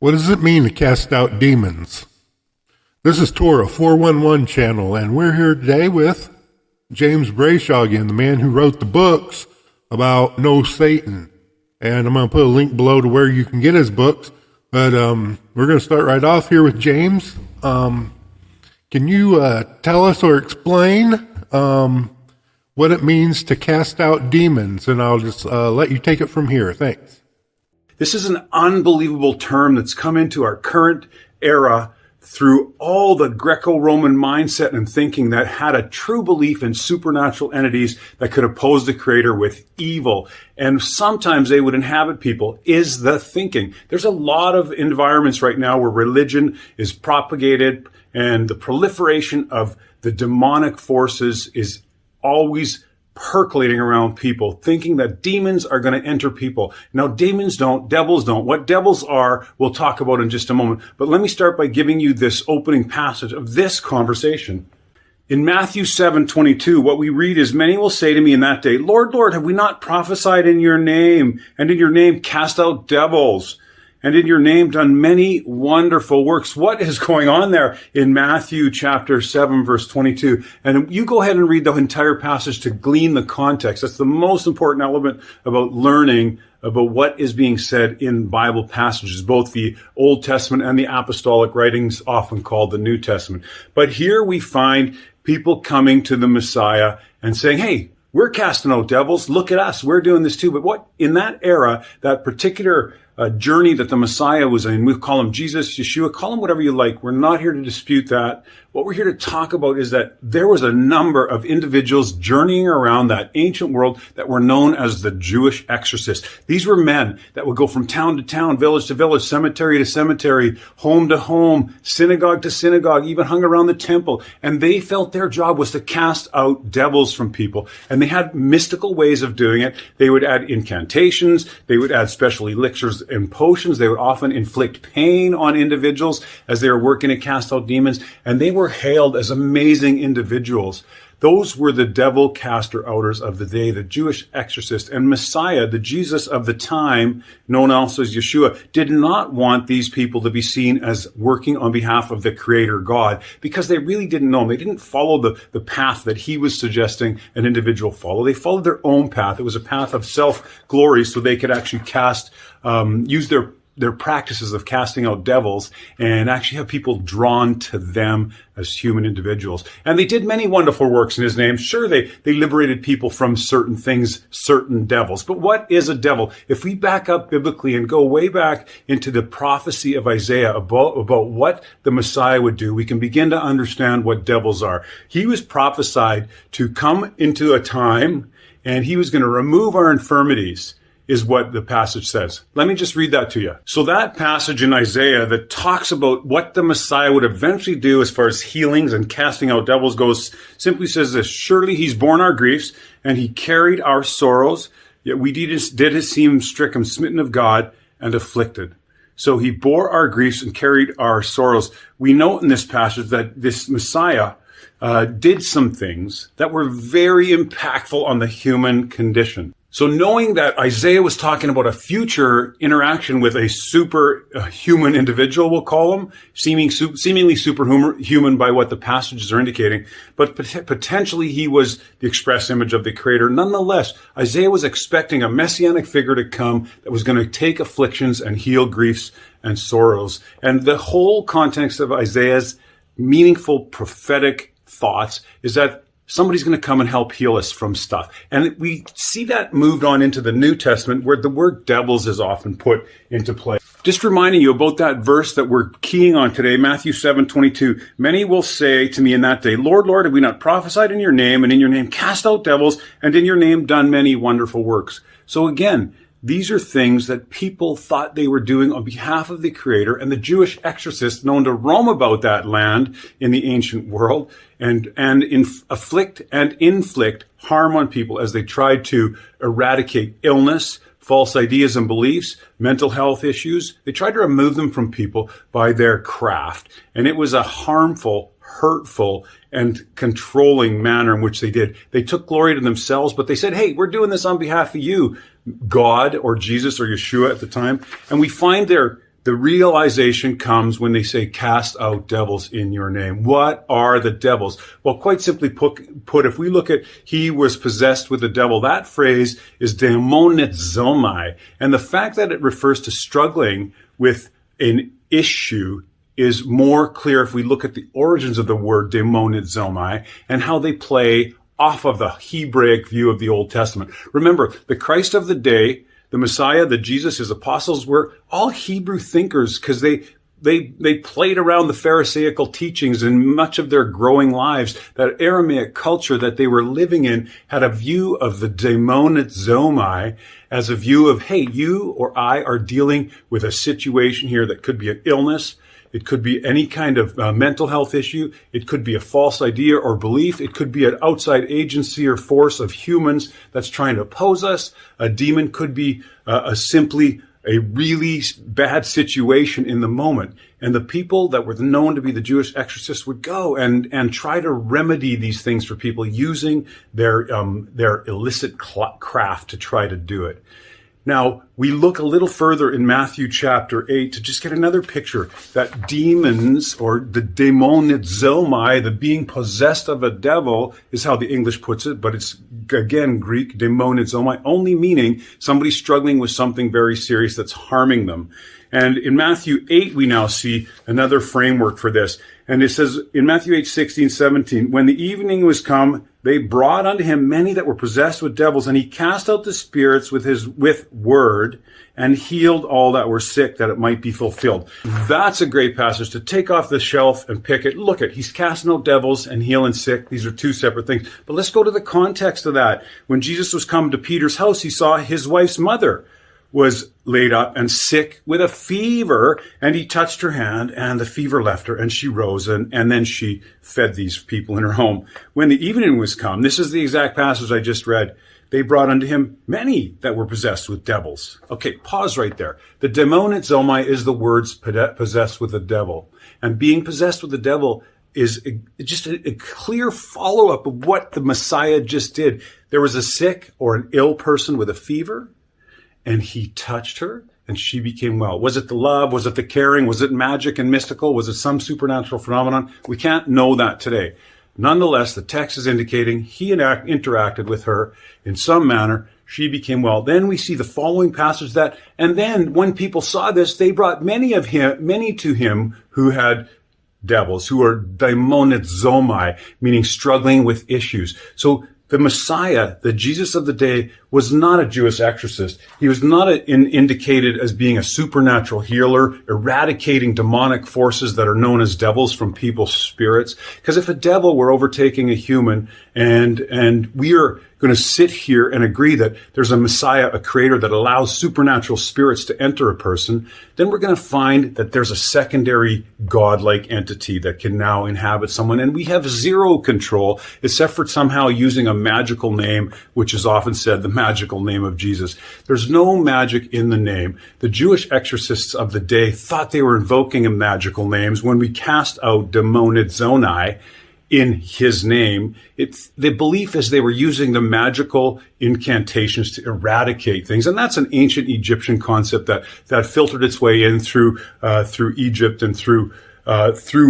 What does it mean to cast out demons? This is Torah 411 channel, and we're here today with James BRAYSHAW again, the man who wrote the books about Know Satan. And I'm going to put a link below to where you can get his books. But we're going to start right off here with James. Can you tell us or explain what it means to cast out demons? And I'll just let you take it from here. Thanks. This is an unbelievable term that's come into our current era through all the Greco-Roman mindset and thinking that had a true belief in supernatural entities that could oppose the Creator with evil. And sometimes they would inhabit people, is the thinking. There's a lot of environments right now where religion is propagated and the proliferation of the demonic forces is always percolating around people, thinking that demons are going to enter people. Now, demons don't, devils don't. What devils are, we'll talk about in just a moment. But let me start by giving you this opening passage of this conversation. In Matthew 7:22, what we read is, many will say to me in that day, Lord, Lord, have we not prophesied in your name, and in your name cast out devils, and in your name done many wonderful works? What is going on there in Matthew chapter 7, verse 22? And you go ahead and read the entire passage to glean the context. That's the most important element about learning about what is being said in Bible passages, both the Old Testament and the apostolic writings, often called the New Testament. But here we find people coming to the Messiah and saying, hey, we're casting out devils. Look at us. We're doing this too. But what in that era, that particular journey that the Messiah was in, we call him Jesus, Yeshua, call him whatever you like. We're not here to dispute that. What we're here to talk about is that there was a number of individuals journeying around that ancient world that were known as the Jewish exorcists. These were men that would go from town to town, village to village, cemetery to cemetery, home to home, synagogue to synagogue, even hung around the temple. And they felt their job was to cast out devils from people. And they had mystical ways of doing it. They would add incantations. They would add special elixirs and potions. They would often inflict pain on individuals as they were working to cast out demons. And they were hailed as amazing individuals. Those were the devil caster outers of the day, the Jewish exorcist. And Messiah, the Jesus of the time, known also as Yeshua, did not want these people to be seen as working on behalf of the Creator God, because they really didn't know him. They didn't follow the path that he was suggesting an individual follow. They followed their own path. It was a path of self-glory, so they could actually use their practices of casting out devils and actually have people drawn to them as human individuals. And they did many wonderful works in his name. Sure, they liberated people from certain things, certain devils. But what is a devil? If we back up biblically and go way back into the prophecy of Isaiah about what the Messiah would do, we can begin to understand what devils are. He was prophesied to come into a time and he was going to remove our infirmities, is what the passage says. Let me just read that to you. So that passage in Isaiah that talks about what the Messiah would eventually do as far as healings and casting out devils goes simply says this: surely he's borne our griefs and he carried our sorrows, yet we did see him stricken, smitten of God, and afflicted. So he bore our griefs and carried our sorrows. We note in this passage that this Messiah did some things that were very impactful on the human condition. So knowing that Isaiah was talking about a future interaction with a superhuman individual, we'll call him, seemingly superhuman by what the passages are indicating, but potentially he was the express image of the Creator. Nonetheless, Isaiah was expecting a messianic figure to come that was going to take afflictions and heal griefs and sorrows. And the whole context of Isaiah's meaningful prophetic thoughts is that somebody's going to come and help heal us from stuff. And we see that moved on into the New Testament, where the word devils is often put into play. Just reminding you about that verse that we're keying on today, Matthew 7:22. Many will say to me in that day, Lord, Lord, have we not prophesied in your name, and in your name cast out devils, and in your name done many wonderful works? So again, these are things that people thought they were doing on behalf of the Creator, and the Jewish exorcists known to roam about that land in the ancient world and afflict and inflict harm on people as they tried to eradicate illness, false ideas and beliefs, mental health issues. They tried to remove them from people by their craft. And it was a harmful, hurtful, and controlling manner in which they did. They took glory to themselves, but they said, hey, we're doing this on behalf of you, God or Jesus or Yeshua at the time. And we find their The realization comes when they say, cast out devils in your name. What are the devils? Well, quite simply put, if we look at he was possessed with the devil, that phrase is demonizomai. And the fact that it refers to struggling with an issue is more clear if we look at the origins of the word demonizomai and how they play off of the Hebraic view of the Old Testament. Remember, the Christ of the day, the Messiah, the Jesus, his apostles were all Hebrew thinkers because they played around the Pharisaical teachings in much of their growing lives. That Aramaic culture that they were living in had a view of the demonizomai as a view of, hey, you or I are dealing with a situation here that could be an illness. It could be any kind of mental health issue. It could be a false idea or belief. It could be an outside agency or force of humans that's trying to oppose us. A demon could be simply a really bad situation in the moment. And the people that were known to be the Jewish exorcists would go and try to remedy these things for people using their illicit craft to try to do it. Now, we look a little further in Matthew chapter 8 to just get another picture that demons, or the demonizomai, the being possessed of a devil, is how the English puts it, but it's, again, Greek, demonizomai, only meaning somebody struggling with something very serious that's harming them. And in Matthew 8, we now see another framework for this. And it says in Matthew 8, 16, 17, when the evening was come, they brought unto him many that were possessed with devils, and he cast out the spirits with word and healed all that were sick, that it might be fulfilled. That's a great passage to take off the shelf and pick it. Look at, he's casting out devils and healing sick. These are two separate things. But let's go to the context of that. When Jesus was come to Peter's house, he saw his wife's mother was laid up and sick with a fever, and he touched her hand, and the fever left her, and she rose, and then she fed these people in her home. When the evening was come, this is the exact passage I just read, they brought unto him many that were possessed with devils. Okay, pause right there. The demonizomai is the words possessed with the devil. And being possessed with the devil is just a clear follow-up of what the Messiah just did. There was a sick or an ill person with a fever, and he touched her, and she became well. Was it the love? Was it the caring? Was it magic and mystical? Was it some supernatural phenomenon? We can't know that today. Nonetheless, the text is indicating he interacted with her in some manner. She became well. Then we see the following passage that, and then when people saw this, they brought many to him who had devils, who are demonizomai, meaning struggling with issues. So the Messiah, the Jesus of the day, was not a Jewish exorcist. He was not indicated as being a supernatural healer, eradicating demonic forces that are known as devils from people's spirits. Because if a devil were overtaking a human, and we are going to sit here and agree that there's a Messiah, a creator that allows supernatural spirits to enter a person, then we're going to find that there's a secondary godlike entity that can now inhabit someone. And we have zero control, except for somehow using a magical name, which is often said the magical name of Jesus. There's no magic in the name. The Jewish exorcists of the day thought they were invoking magical names when we cast out demonizomai in his name. The belief is they were using the magical incantations to eradicate things. And that's an ancient Egyptian concept that filtered its way in through Egypt and through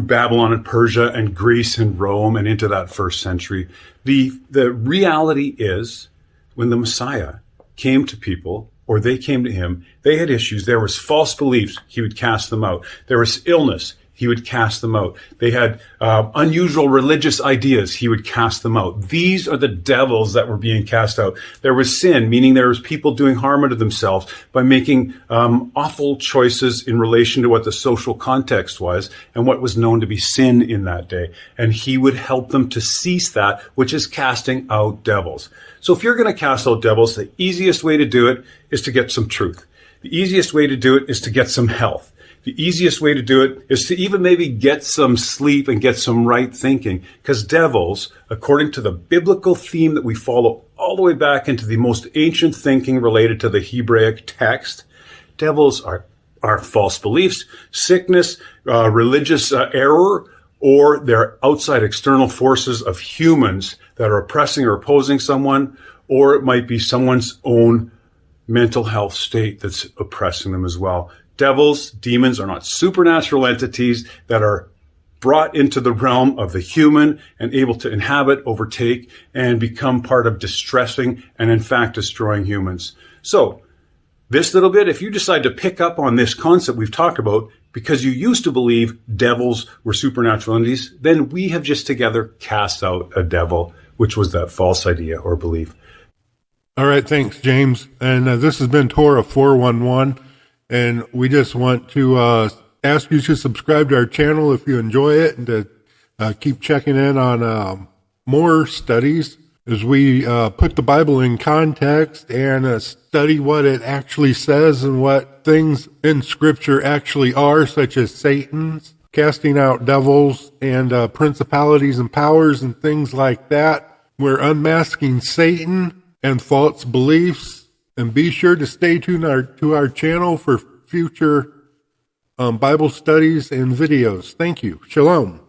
Babylon and Persia and Greece and Rome and into that first century. The reality is, when the Messiah came to people, or they came to him, they had issues. There was false beliefs. He would cast them out. There was illness. He would cast them out. They had unusual religious ideas. He would cast them out. These are the devils that were being cast out. There was sin, meaning there was people doing harm unto themselves by making awful choices in relation to what the social context was and what was known to be sin in that day. And he would help them to cease that, which is casting out devils. So if you're going to cast out devils, the easiest way to do it is to get some truth. The easiest way to do it is to get some health. The easiest way to do it is to even maybe get some sleep and get some right thinking. Because devils, according to the biblical theme that we follow all the way back into the most ancient thinking related to the Hebraic text, devils are false beliefs, sickness, religious error, or they're outside external forces of humans that are oppressing or opposing someone, or it might be someone's own mental health state that's oppressing them as well. Devils, demons are not supernatural entities that are brought into the realm of the human and able to inhabit, overtake, and become part of distressing and in fact destroying humans. So this little bit, if you decide to pick up on this concept we've talked about because you used to believe devils were supernatural entities, then we have just together cast out a devil, which was that false idea or belief. All right, thanks, James. And this has been Torah 411, and we just want to ask you to subscribe to our channel if you enjoy it, and to keep checking in on more studies as we put the Bible in context and study what it actually says and what things in Scripture actually are, such as Satan's, casting out devils and principalities and powers and things like that. We're unmasking Satan and false beliefs. And be sure to stay tuned to our channel for future Bible studies and videos. Thank you. Shalom.